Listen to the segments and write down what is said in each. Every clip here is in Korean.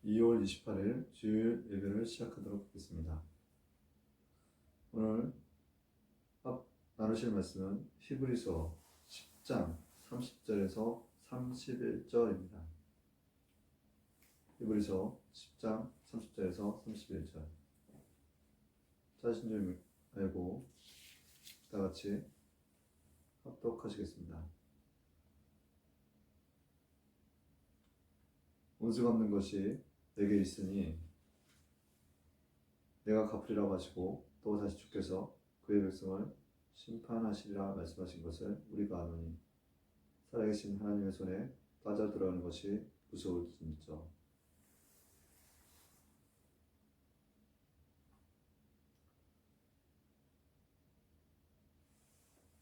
2월 28일 주일 예배를 시작하도록 하겠습니다. 오늘 나누실 말씀은 히브리서 10장 30절에서 31절입니다. 히브리서 10장 30절에서 31절. 자신 좀 알고 다 같이 합독하시겠습니다. 원수 갚는 것이 내게 있으니 내가 갚으리라고 하시고 또 다시 주께서 그의 백성을 심판하시리라 말씀하신 것을 우리가 아노니 살아계신 하나님의 손에 빠져들어가는 것이 무서울진저.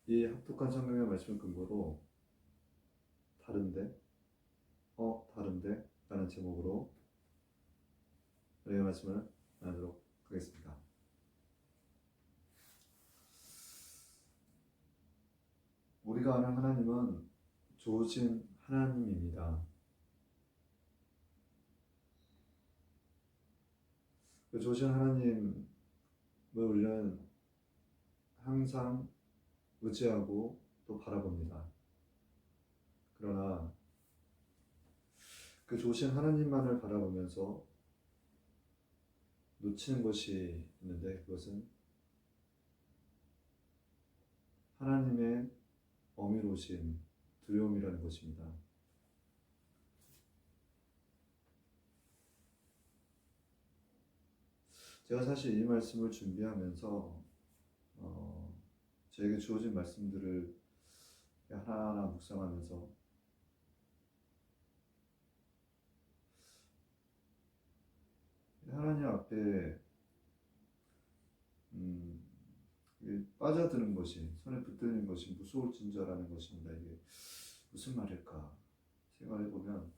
이 합독한 성경의 말씀을 근거로 다른데 라는 제목으로 우리의 말씀을 나누도록 하겠습니다. 우리가 아는 하나님은 좋으신 하나님입니다. 그 좋으신 하나님을 우리는 항상 의지하고 또 바라봅니다. 그러나 그 좋으신 하나님만을 바라보면서 놓치는 것이 있는데 그것은 하나님의 어미로우신 두려움이라는 것입니다. 제가 사실 이 말씀을 준비하면서 저에게 주어진 말씀들을 하나하나 묵상하면서 하나님 앞에 빠져드는 것이, 손에 붙드는 것이 무서울진저라는 것입니다. 이게 무슨 말일까 생각해보면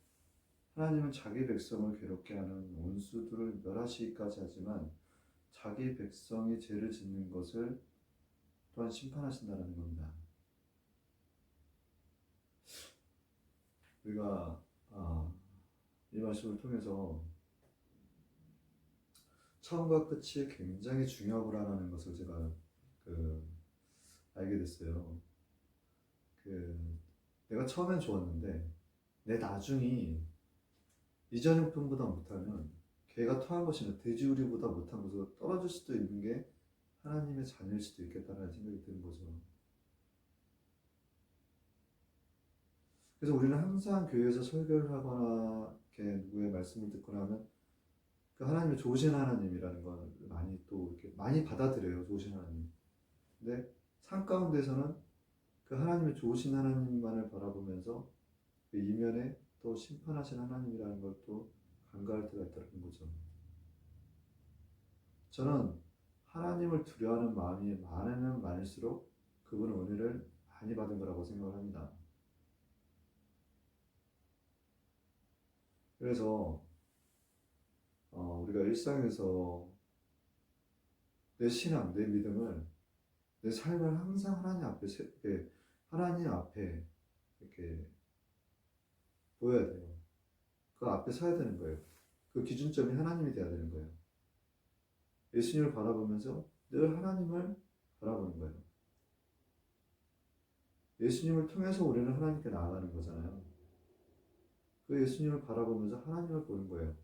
하나님은 자기 백성을 괴롭게 하는 원수들을 멸하시기까지 하지만 자기 백성이 죄를 짓는 것을 또한 심판하신다는 겁니다. 우리가 이 말씀을 통해서 처음과 끝이 굉장히 중요하구나라는 것을 제가 알게 됐어요. 내가 처음엔 좋았는데 내 나중이 이전 형편보다 못하면 걔가 토한 것이나 돼지우리보다 못한 것으로 떨어질 수도 있는 게 하나님의 자녀일 수도 있겠다는 생각이 드는 거죠. 그래서 우리는 항상 교회에서 설교를 하거나 이렇게 누구의 말씀을 듣거나 하면 그 하나님의 좋으신 하나님이라는 걸 많이 또 이렇게 많이 받아들여요. 좋으신 하나님. 근데 삶 가운데서는 그 하나님의 좋으신 하나님만을 바라보면서 그 이면에 또 심판하신 하나님이라는 걸 또 간과할 때가 있다는 거죠. 저는 하나님을 두려워하는 마음이 많으면 많을수록 그분은 은혜를 많이 받은 거라고 생각을 합니다. 그래서 우리가 일상에서 내 신앙, 내 믿음을, 내 삶을 항상 하나님 앞에 이렇게 보여야 돼요. 그 앞에 서야 되는 거예요. 그 기준점이 하나님이 돼야 되는 거예요. 예수님을 바라보면서 늘 하나님을 바라보는 거예요. 예수님을 통해서 우리는 하나님께 나아가는 거잖아요. 그 예수님을 바라보면서 하나님을 보는 거예요.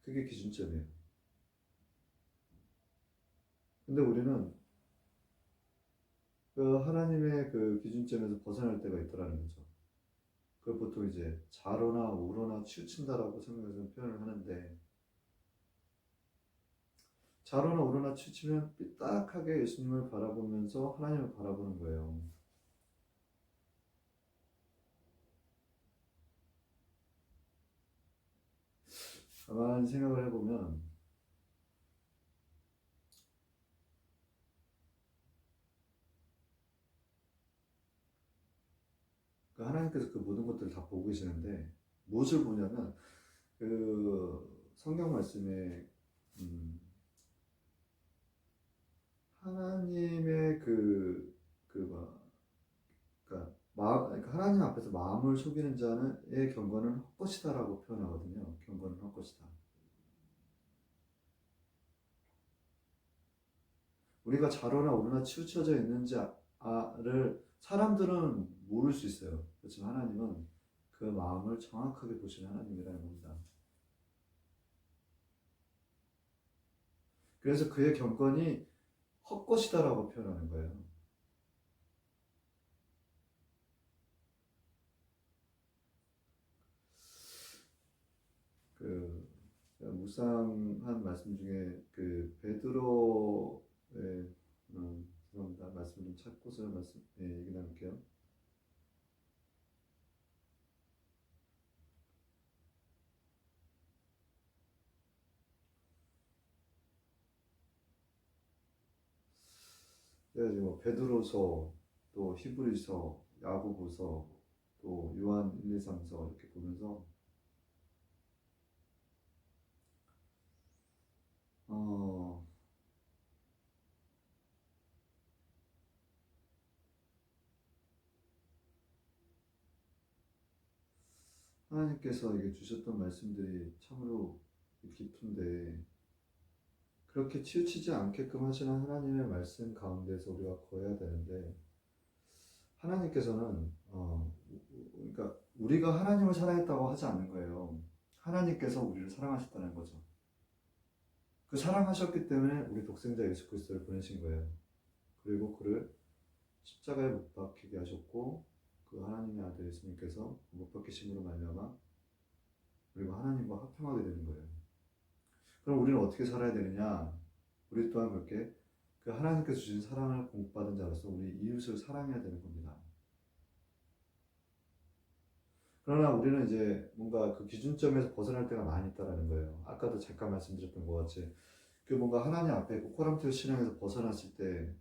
그게 기준점이에요. 근데 우리는 그 하나님의 그 기준점에서 벗어날 때가 있더라는 거죠. 그걸 보통 이제 자로나 우로나 치우친다라고 성경에서는 표현을 하는데, 자로나 우로나 치우치면 삐딱하게 예수님을 바라보면서 하나님을 바라보는 거예요. 가만히 생각을 해보면 그 하나님께서 그 모든 것들을 다 보고 계시는데 무엇을 보냐면 그 성경 말씀에 하나님의 그러니까 그러니까 하나님 앞에서 마음을 속이는 자의 경건은 헛것이다라고 표현하거든요. 경건은 헛것이다. 우리가 좌로나 우로나 치우쳐져 있는지를 사람들은 모를 수 있어요. 그렇지만 하나님은 그 마음을 정확하게 보시는 하나님이라는 겁니다. 그래서 그의 경건이 헛것이다라고 표현하는 거예요. 그 묵상한 말씀 중에 그 베드로의 죄송합니다. 말씀 좀 찾고서 얘기 나눌게요. 그래가지고 뭐 베드로서 또 히브리서, 야고보서, 또 요한 1, 2, 3서 이렇게 보면서 어, 하나님께서 이게 주셨던 말씀들이 참으로 깊은데 그렇게 치우치지 않게끔 하시는 하나님의 말씀 가운데서 우리가 거해야 되는데 하나님께서는 그러니까 우리가 하나님을 사랑했다고 하지 않는 거예요. 하나님께서 우리를 사랑하셨다는 거죠. 그 사랑하셨기 때문에 우리 독생자 예수 그리스도를 보내신 거예요. 그리고 그를 십자가에 못 박히게 하셨고 그 하나님의 아들 예수님께서 못 박히심으로 말미암아 우리가 하나님과 화평하게 되는 거예요. 그럼 우리는 어떻게 살아야 되느냐? 우리 또한 그렇게 그 하나님께서 주신 사랑을 공급받은 자로서 우리 이웃을 사랑해야 되는 겁니다. 그러나 우리는 이제 뭔가 그 기준점에서 벗어날 때가 많이 있다라는 거예요. 아까도 잠깐 말씀드렸던 것 같이 그 뭔가 하나님 앞에 코람테오 신앙에서 벗어났을 때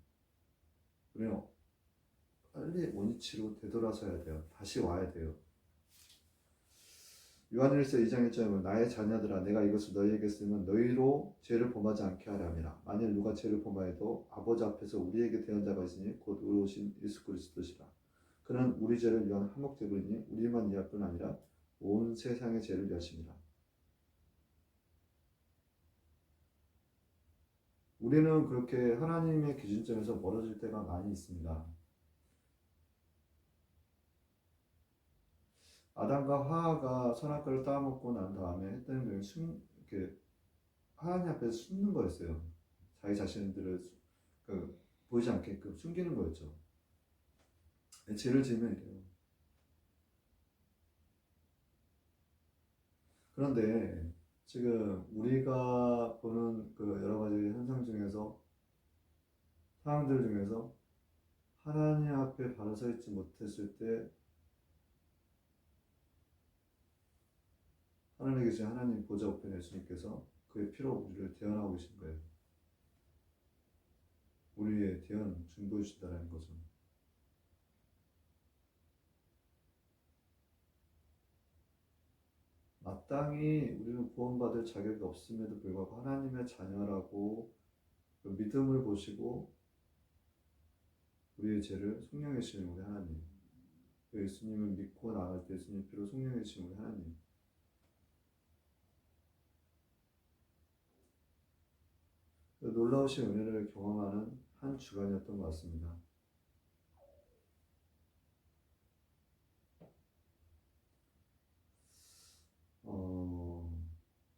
우리는 빨리 원위치로 되돌아서야 돼요. 다시 와야 돼요. 요한일서 2장 1절에 보면 나의 자녀들아 내가 이것을 너희에게 쓰면 너희로 죄를 범하지 않게 하람이라. 만일 누가 죄를 범하여도 아버지 앞에서 우리에게 대언 자가 있으니 곧 의로우신 예수 그리스도시라. 그는 우리 죄를 위한 한몫제물이니 우리만 위할 뿐 아니라 온 세상의 죄를 위하심이라. 우리는 그렇게 하나님의 기준점에서 멀어질 때가 많이 있습니다. 아담과 하와가 선악과를 따먹고 난 다음에 했던 행동이 이렇게 하나님 앞에서 숨는 거였어요. 자기 자신들을 보이지 않게끔 숨기는 거였죠. 죄를 지으면 이래요. 그런데 지금 우리가 보는 그 여러 가지 현상 중에서 상황들 중에서 하나님 앞에 바로 서 있지 못했을 때 하나님에 계신 하나님 보좌 우편 예수님께서 그의 피로 우리를 대언하고 계신 거예요. 우리의 대언 중보해 주신다는 거죠. 마땅히 우리는 구원받을 자격이 없음에도 불구하고 하나님의 자녀라고 그 믿음을 보시고 우리의 죄를 속량해 주시는 우리 하나님. 그 예수님을 믿고 나갈 때 예수님 피로 속량해 주시는 우리 하나님. 그 놀라우신 은혜를 경험하는 한 주간이었던 것 같습니다.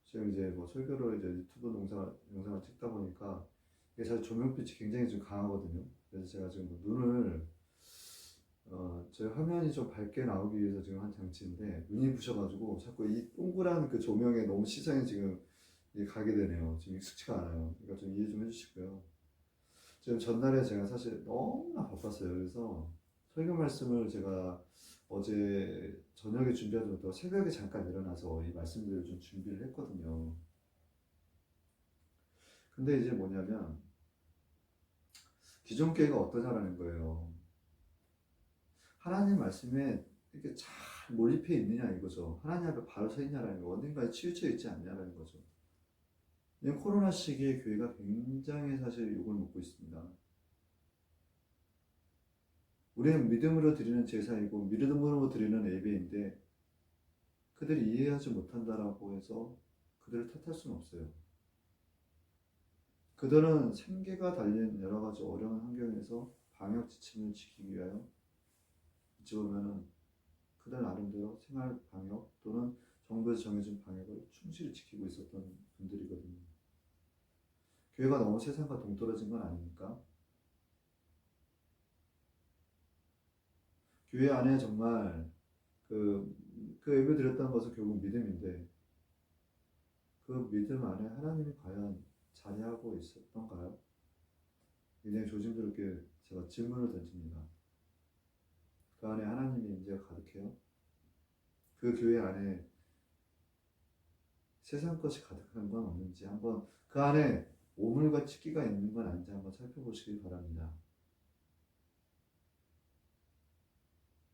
지금 이제 뭐 설교로 이제 유튜브 영상을 찍다 보니까 이게 사실 조명빛이 굉장히 좀 강하거든요. 그래서 제가 지금 뭐 눈을 제 화면이 좀 밝게 나오기 위해서 지금 한 장치인데 눈이 부셔가지고 자꾸 이 동그란 그 조명에 너무 시선이 지금 가게 되네요. 지금 익숙치가 않아요. 그러니까 좀 이해 좀 해주시고요. 지금 전날에 제가 사실 너무나 바빴어요. 그래서 설교 말씀을 제가 어제 저녁에 준비하지 못하고 새벽에 잠깐 일어나서 이 말씀들을 좀 준비를 했거든요. 근데 이제 뭐냐면 기존 교회가 어떠냐라는 거예요. 하나님 말씀에 이렇게 잘 몰입해 있느냐 이거죠. 하나님 앞에 바로 서 있냐라는 거, 어딘가에 치우쳐 있지 않냐라는 거죠. 이 코로나 시기에 교회가 굉장히 사실 욕을 먹고 있습니다. 우리는 믿음으로 드리는 제사이고 믿음으로 드리는 예배인데 그들이 이해하지 못한다라고 해서 그들을 탓할 수는 없어요. 그들은 생계가 달린 여러 가지 어려운 환경에서 방역 지침을 지키기 위하여 어찌 보면은 그들 나름대로 생활 방역 또는 정부에서 정해준 방역을 충실히 지키고 있었던 분들이거든요. 교회가 너무 세상과 동떨어진 건 아닙니까? 교회 안에 정말 그 예배 드렸다는 것은 결국 믿음인데 그 믿음 안에 하나님이 과연 자리하고 있었던가요? 굉장히 조심스럽게 제가 질문을 던집니다. 그 안에 하나님의 임재가 가득해요? 그 교회 안에 세상 것이 가득한 건 없는지 한번 그 안에 오물과 치기가 있는 건 아닌지 한번 살펴보시기 바랍니다.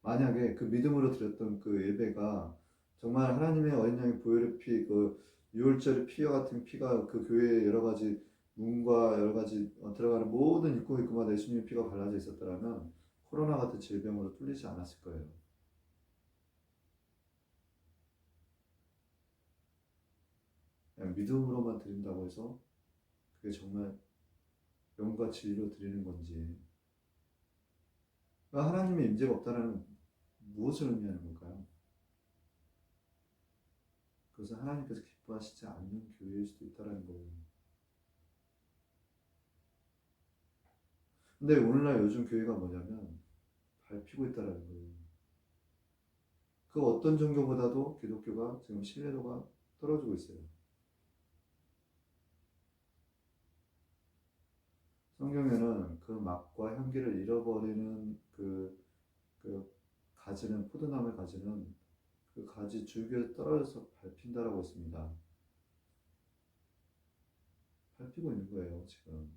만약에 그 믿음으로 드렸던 그 예배가 정말 하나님의 어린 양의 보혈의 피, 그 유월절의 피와 같은 피가 그 교회의 여러 가지 문과 여러 가지 들어가는 모든 입구마다 예수님의 피가 발라져 있었더라면 코로나 같은 질병으로 뚫리지 않았을 거예요. 그냥 믿음으로만 드린다고 해서 그게 정말 영과 진리로 드리는 건지 하나님의 임재가 없다는 무엇을 의미하는 걸까요? 그것은 하나님께서 기뻐하시지 않는 교회일 수도 있다는 거예요. 근데 오늘날 요즘 교회가 뭐냐면 밟히고 있다는 거예요. 그 어떤 종교보다도 기독교가 지금 신뢰도가 떨어지고 있어요. 성경에는 그 맛과 향기를 잃어버리는 그 가지는 포도나무의 가지는 그 가지 줄기에 떨어져서 밟힌다라고 했습니다. 밟히고 있는 거예요, 지금.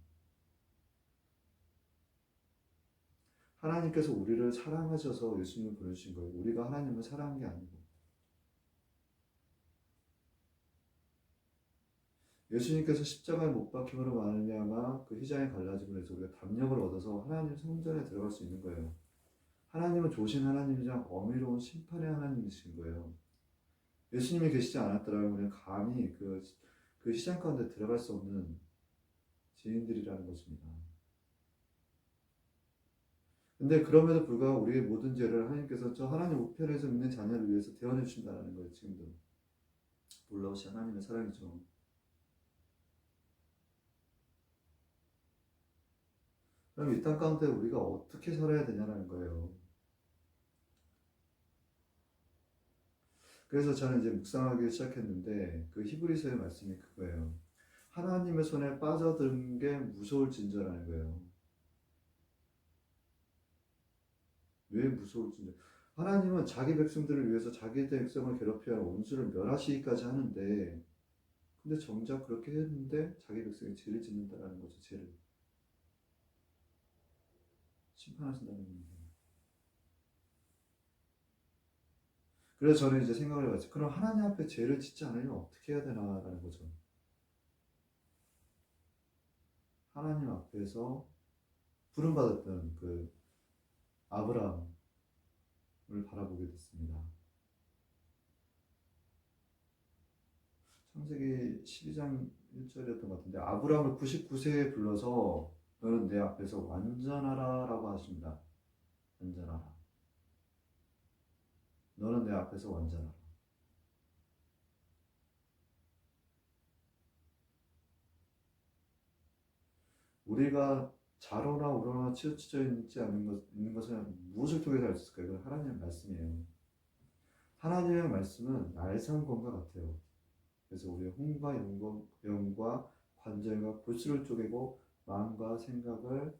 하나님께서 우리를 사랑하셔서 예수님을 보내주신 거예요. 우리가 하나님을 사랑한 게 아니고. 예수님께서 십자가에 못 박힘으로 말미암아 그 휘장이 갈라짐으로 해서 우리가 담력을 얻어서 하나님 성전에 들어갈 수 있는 거예요. 하나님은 조신 하나님이자 어미로운 심판의 하나님이신 거예요. 예수님이 계시지 않았더라면 우리는 감히 그 시장 가운데 들어갈 수 없는 죄인들이라는 것입니다. 근데 그럼에도 불구하고 우리의 모든 죄를 하나님께서 저 하나님 우편에서 있는 자녀를 위해서 대원해 주신다는 거예요. 지금도 놀라우신 하나님의 사랑이죠. 그럼 이 땅 가운데 우리가 어떻게 살아야 되냐는 거예요. 그래서 저는 이제 묵상하기 시작했는데 그 히브리서의 말씀이 그거예요. 하나님의 손에 빠져든 게 무서울진저라는 거예요. 왜 무서울진저? 하나님은 자기 백성들을 위해서 자기 백성을 괴롭혀야 원수를 멸하시기까지 하는데 근데 정작 그렇게 했는데 자기 백성이 죄를 짓는다라는 거죠. 죄를 심판하신다는 겁니다. 그래서 저는 이제 생각을 해봤죠. 그럼 하나님 앞에 죄를 짓지 않으려면 어떻게 해야 되나라는 거죠. 하나님 앞에서 부름받았던 그 아브라함을 바라보게 됐습니다. 창세기 12장 1절이었던 것 같은데 아브라함을 99세에 불러서 너는 내 앞에서 완전하라 라고 하십니다. 완전하라. 너는 내 앞에서 완전하라. 우리가 자로나 우러나 치우쳐져 있지 있는 것은 무엇을 통해서 알 수 있을까요? 이건 하나님의 말씀이에요. 하나님의 말씀은 날성검과 같아요. 그래서 우리의 혼과 영과 관절과 골수를 쪼개고 마음과 생각을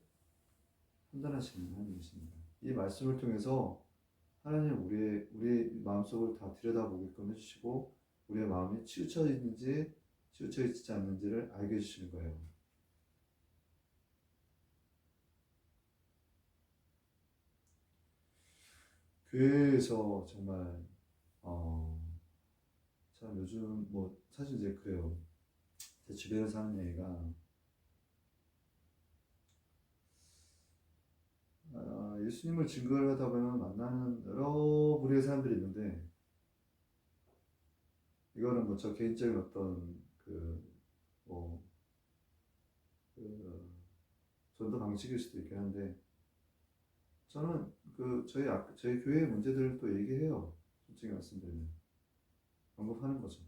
판단하시는 하나님이십니다. 이 말씀을 통해서 하나님 우리의 마음속을 다 들여다보게끔 해주시고 우리의 마음이 치우쳐 있는지 치우쳐 있지 않는지를 알게 해주시는 거예요. 교회에서 정말 참 요즘 뭐 사실 이제 그래요. 제 주변에서 하는 얘기가 예수님을 증거를 하다 보면 만나는 여러 부류의 사람들이 있는데, 이거는 뭐 저 개인적인 어떤 뭐, 그 전도 방식일 수도 있긴 한데, 저는 저희 교회의 문제들을 또 얘기해요. 솔직히 말씀드리면. 언급하는 거죠.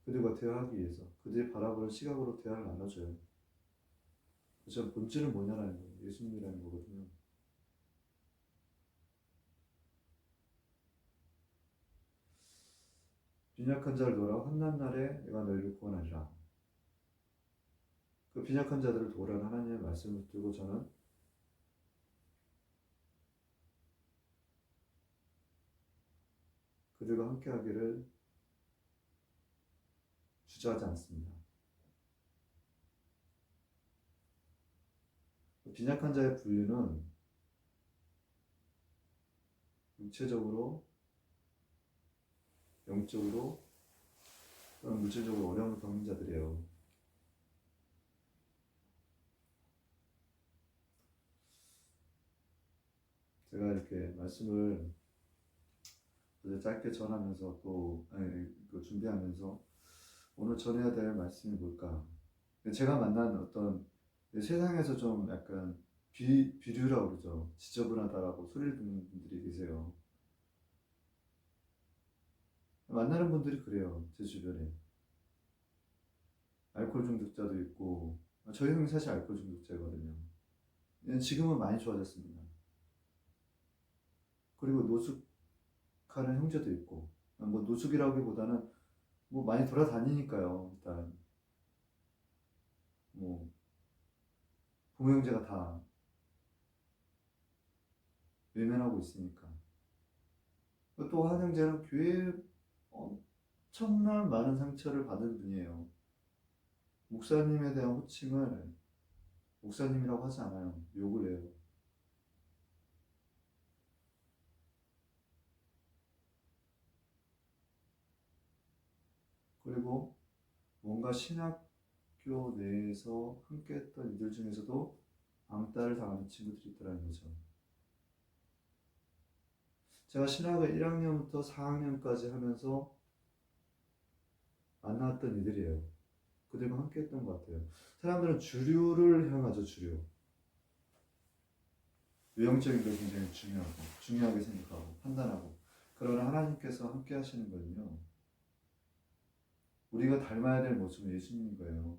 그들과 대화하기 위해서. 그들이 바라보는 시각으로 대화를 나눠줘요. 전 본질은 뭐냐라는 거예요. 예수님이라는 거거든요. 빈약한 자를 도우라. 환난 날에 내가 너희를 구원하리라. 그 빈약한 자들을 도우라는 하나님의 말씀을 들고 저는 그들과 함께하기를 주저하지 않습니다. 빈약한 자의 분류는 육체적으로, 영적으로, 또는 물질적으로 어려움을 겪는 자들이에요. 제가 이렇게 말씀을 짧게 전하면서 준비하면서 오늘 전해야 될 말씀이 뭘까? 제가 만난 어떤 세상에서 좀 약간 비류라고 그러죠. 지저분하다라고 소리를 듣는 분들이 계세요. 만나는 분들이 그래요. 제 주변에. 알코올 중독자도 있고, 저희 형이 사실 알코올 중독자거든요. 지금은 많이 좋아졌습니다. 그리고 노숙하는 형제도 있고, 뭐 노숙이라기보다는 뭐 많이 돌아다니니까요. 일단 뭐 부모 형제가 다 외면하고 있으니까. 또 한 형제는 교회에 엄청난 많은 상처를 받은 분이에요. 목사님에 대한 호칭을 목사님이라고 하지 않아요. 욕을 해요. 그리고 뭔가 신학교 내에서 함께 했던 이들 중에서도 왕따를 당하는 친구들이 있더라는 거죠. 제가 신학을 1학년부터 4학년까지 하면서 만났던 이들이에요. 그들과 함께 했던 것 같아요. 사람들은 주류를 향하죠, 주류. 외형적인 걸 굉장히 중요하게 생각하고, 판단하고. 그러나 하나님께서 함께 하시는 거는요, 우리가 닮아야 될 모습은 예수님인 거예요.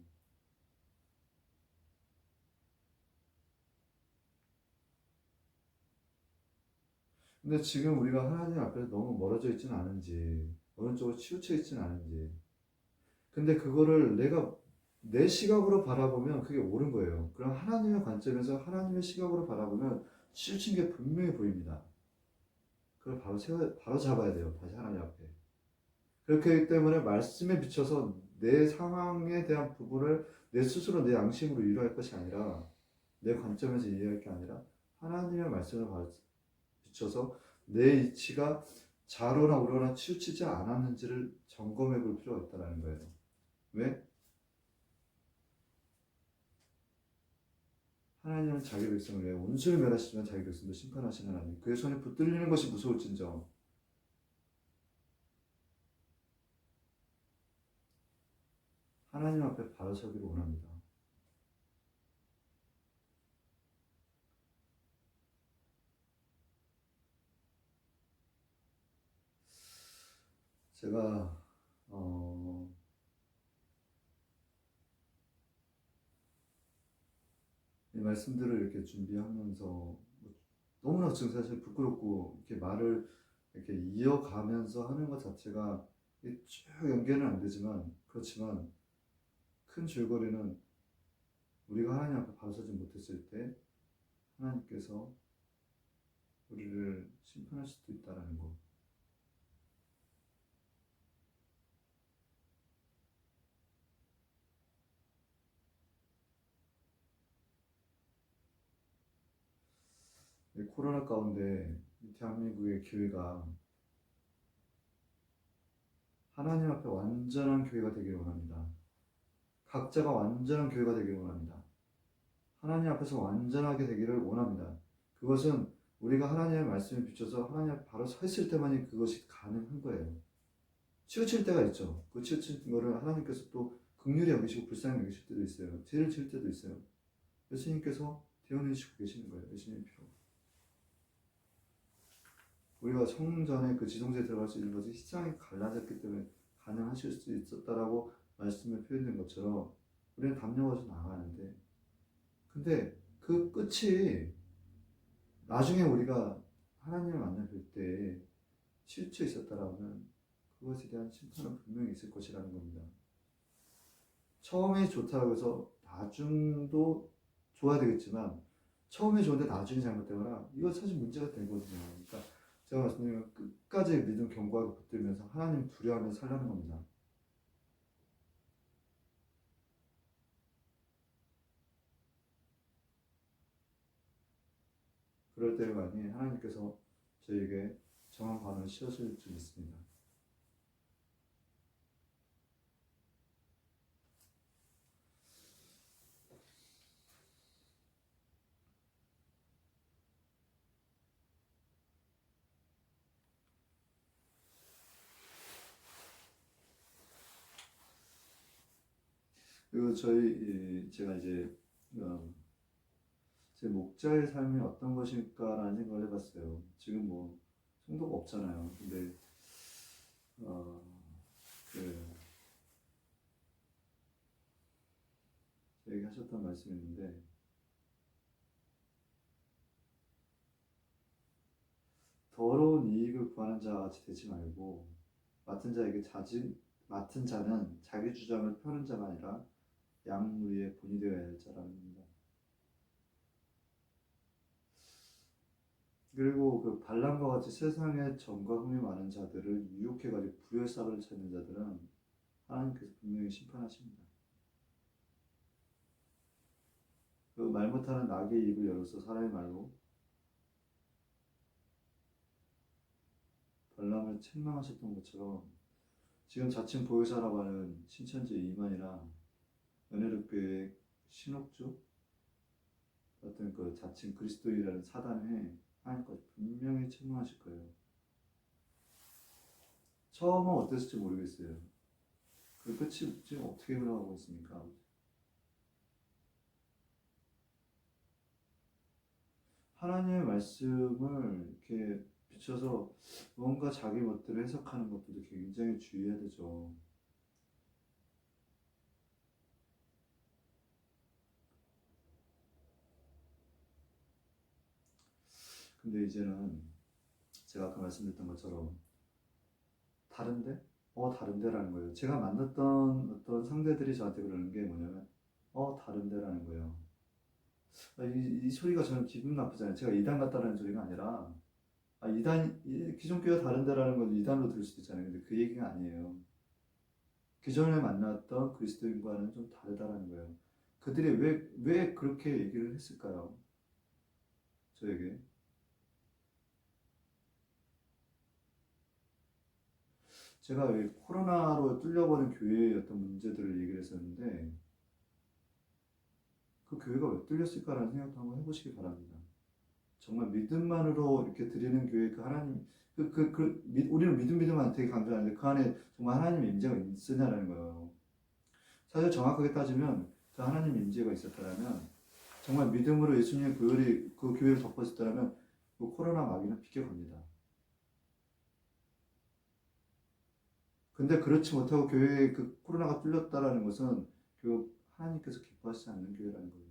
근데 지금 우리가 하나님 앞에서 너무 멀어져 있지는 않은지, 어느 쪽으로 치우쳐 있지는 않은지. 근데 그거를 내가 내 시각으로 바라보면 그게 옳은 거예요. 그럼 하나님의 관점에서 하나님의 시각으로 바라보면 치우친 게 분명히 보입니다. 그걸 바로 잡아야 돼요. 다시 하나님 앞에. 그렇기 때문에 말씀에 비춰서 내 상황에 대한 부분을 내 스스로 내 양심으로 이해할 것이 아니라 내 관점에서 이해할 게 아니라 하나님의 말씀을 비춰서 내 이치가 좌로나 우로나 치우치지 않았는지를 점검해 볼 필요가 있다는 거예요. 왜? 하나님은 자기 백성을 왜 온수를 멸하시지만 자기 백성도 심판하시는 하나님. 그의 손에 붙들리는 것이 무서울진정. 하나님 앞에 바로 서기를 원합니다. 제가 이 말씀들을 이렇게 준비하면서 너무나 지금 사실 부끄럽고 이렇게 말을 이렇게 이어가면서 하는 것 자체가 쭉 연계는 안 되지만 그렇지만 큰 줄거리는 우리가 하나님 앞에 바로 서지 못했을 때 하나님께서 우리를 심판할 수도 있다라는 거. 코로나 가운데 대한민국의 교회가 하나님 앞에 완전한 교회가 되기를 원합니다. 각자가 완전한 교회가 되기를 원합니다. 하나님 앞에서 완전하게 되기를 원합니다. 그것은 우리가 하나님의 말씀에 비춰서 하나님 앞에 바로 서 있을 때만이 그것이 가능한 거예요. 치우칠 때가 있죠. 그 치우친 거를 하나님께서 또 긍휼히 여기시고 불쌍히 여기실 때도 있어요. 죄를 지을 때도 있어요. 예수님께서 대원해 주시고 계시는 거예요. 예수님의 피로. 우리가 성전에 그 지성소에 들어갈 수 있는 것이 시장이 갈라졌기 때문에 가능하실 수 있었다라고 말씀에 표현된 것처럼 우리는 담력어서 나가는데, 근데 그 끝이 나중에 우리가 하나님을 만나 뵐 때 치우쳐 있었다라면 그것에 대한 심판은 분명히 있을 것이라는 겁니다. 처음에 좋다고 해서 나중도 좋아야 되겠지만 처음에 좋은데 나중에 잘못되거나 이거 사실 문제가 되거든요. 그러니까 제가 말씀드린 건 끝까지 믿음 견고하게 붙들면서 하나님 두려워하면서 살라는 겁니다. 그럴 때만이 하나님께서 저에게 정한 반응을 씌워줄 줄 믿습니다. 그리고 제가 이제 어, 제 목자의 삶이 어떤 것일까라는 생각을 해봤어요. 지금 뭐 성도가 없잖아요. 근데 어, 그 저에게 하셨던 말씀이 있는데, 더러운 이익을 구하는 자와 같이 되지 말고 맡은 자에게 맡은 자는 자기 주장을 펴는 자가 아니라 양무리의 본이 되어야 할 자라는 겁니다. 그리고 그 발람과 같이 세상에 정과 흠이 많은 자들을 유혹해가지고 불의 싹을 찾는 자들은 하나님께서 분명히 심판하십니다. 그 말 못하는 낙의 입을 열어서 사람의 말로 발람을 책망하셨던 것처럼 지금 자칭 보혜사라고 하는 신천지 이만이나 연회력교회 신옥주 같은 그 자칭 그리스도인이라는 사단에 하나님께서 분명히 책망하실 거예요. 처음은 어땠을지 모르겠어요. 그 끝이 지금 어떻게 흘러가고 있습니까? 하나님의 말씀을 이렇게 비춰서 뭔가 자기 멋대로 해석하는 것들도 굉장히 주의해야 되죠. 근데 이제는 제가 아까 말씀드렸던 것처럼 다른데? 다른데라는 거예요. 제가 만났던 어떤 상대들이 저한테 그러는 게 뭐냐면 다른데라는 거예요. 이 소리가 저는 기분 나쁘잖아요. 제가 이단 같다는 소리가 아니라 기존 교회가 다른데라는 건 이단으로 들을 수도 있잖아요. 근데 그 얘기가 아니에요. 기존에 만났던 그리스도인과는 좀 다르다라는 거예요. 그들이 왜 그렇게 얘기를 했을까요? 저에게. 제가 왜 코로나로 뚫려버린 교회의 어떤 문제들을 얘기를 했었는데, 그 교회가 왜 뚫렸을까라는 생각도 한번 해보시기 바랍니다. 정말 믿음만으로 이렇게 드리는 교회, 그 하나님, 우리는 믿음만 되게 강조하는데 그 안에 정말 하나님의 임재가 있으냐라는 거예요. 사실 정확하게 따지면 그 하나님 임재가 있었다면, 정말 믿음으로 예수님의 그 교회를 덮었었다면 그 코로나 마귀는 비껴갑니다. 근데 그렇지 못하고 교회에 그 코로나가 뚫렸다라는 것은 그 하나님께서 기뻐하시지 않는 교회라는 거예요.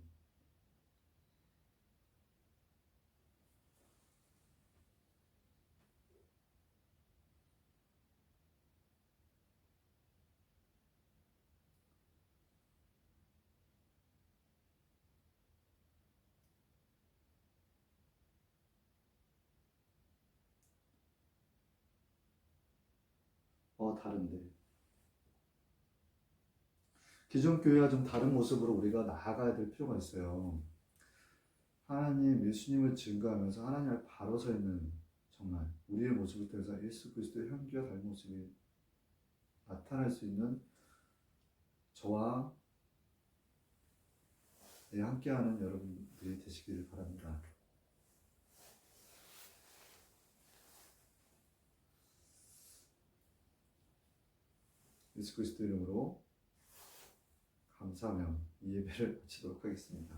다른데. 기존 교회와 좀 다른 모습으로 우리가 나아가야 될 필요가 있어요. 하나님, 예수님을 증거하면서 하나님 앞에 바로 서 있는, 정말 우리의 모습을 통해서 예수 그리스도의 향기와 닮은 모습이 나타날 수 있는 저와 함께하는 여러분들이 되시기를 바랍니다. 예수 그리스도 이름으로 감사하며 이 예배를 마치도록 하겠습니다.